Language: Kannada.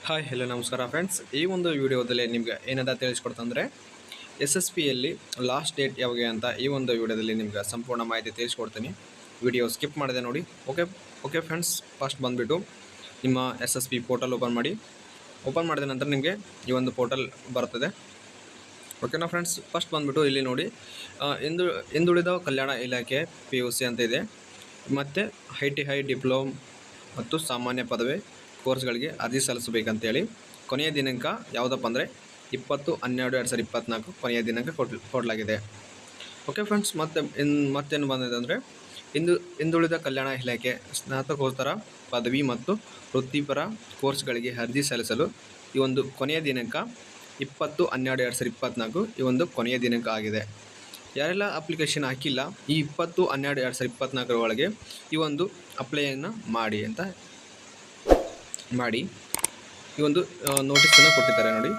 ಹಾಯ್ ಹಲೋ ನಮಸ್ಕಾರ ಫ್ರೆಂಡ್ಸ್. ಈ ಒಂದು ವಿಡಿಯೋದಲ್ಲಿ ನಿಮ್ಗೆ ಏನಂತ ತಿಳಿಸ್ಕೊಡ್ತಂದರೆ SSPಯಲ್ಲಿ ಲಾಸ್ಟ್ ಡೇಟ್ ಯಾವಾಗ ಅಂತ ಈ ಒಂದು ವಿಡಿಯೋದಲ್ಲಿ ನಿಮ್ಗೆ ಸಂಪೂರ್ಣ ಮಾಹಿತಿ ತಿಳಿಸ್ಕೊಡ್ತೀನಿ. ವಿಡಿಯೋ ಸ್ಕಿಪ್ ಮಾಡಿದೆ ನೋಡಿ. ಓಕೆ ಫ್ರೆಂಡ್ಸ್, ಫಸ್ಟ್ ಬಂದುಬಿಟ್ಟು ನಿಮ್ಮ SSP ಪೋರ್ಟಲ್ ಓಪನ್ ಮಾಡಿ. ಓಪನ್ ಮಾಡಿದ ನಂತರ ನಿಮಗೆ ಈ ಒಂದು ಪೋರ್ಟಲ್ ಬರ್ತದೆ. ಓಕೆನಾ ಫ್ರೆಂಡ್ಸ್, ಫಸ್ಟ್ ಬಂದುಬಿಟ್ಟು ಇಲ್ಲಿ ನೋಡಿ ಹಿಂದುಳಿದ ಕಲ್ಯಾಣ ಇಲಾಖೆ PUC ಅಂತ ಇದೆ. ಮತ್ತು ITI ಡಿಪ್ಲೊಮ್ ಮತ್ತು ಸಾಮಾನ್ಯ ಪದವಿ ಕೋರ್ಸ್ಗಳಿಗೆ ಅರ್ಜಿ ಸಲ್ಲಿಸಬೇಕಂತೇಳಿ ಕೊನೆಯ ದಿನಾಂಕ ಯಾವುದಪ್ಪ ಅಂದರೆ 20/12/2024 ಕೊನೆಯ ದಿನಾಂಕ ಕೊಡಲಾಗಿದೆ. ಓಕೆ ಫ್ರೆಂಡ್ಸ್, ಮತ್ತೇನು ಬಂದಿದೆ ಅಂದರೆ ಹಿಂದುಳಿದ ಕಲ್ಯಾಣ ಇಲಾಖೆ ಸ್ನಾತಕೋತ್ತರ ಪದವಿ ಮತ್ತು ವೃತ್ತಿಪರ ಕೋರ್ಸ್ಗಳಿಗೆ ಅರ್ಜಿ ಸಲ್ಲಿಸಲು ಈ ಒಂದು ಕೊನೆಯ ದಿನಾಂಕ 20/12/2024 ಈ ಒಂದು ಕೊನೆಯ ದಿನಾಂಕ ಆಗಿದೆ. ಯಾರೆಲ್ಲ ಅಪ್ಲಿಕೇಶನ್ ಹಾಕಿಲ್ಲ ಈ 20/12/2024 ಒಳಗೆ ಈ ಒಂದು ಅಪ್ಲೈಯನ್ನು ಮಾಡಿ ಈ ಒಂದು ನೋಟಿಸನ್ನು ಕೊಟ್ಟಿದ್ದಾರೆ ನೋಡಿ.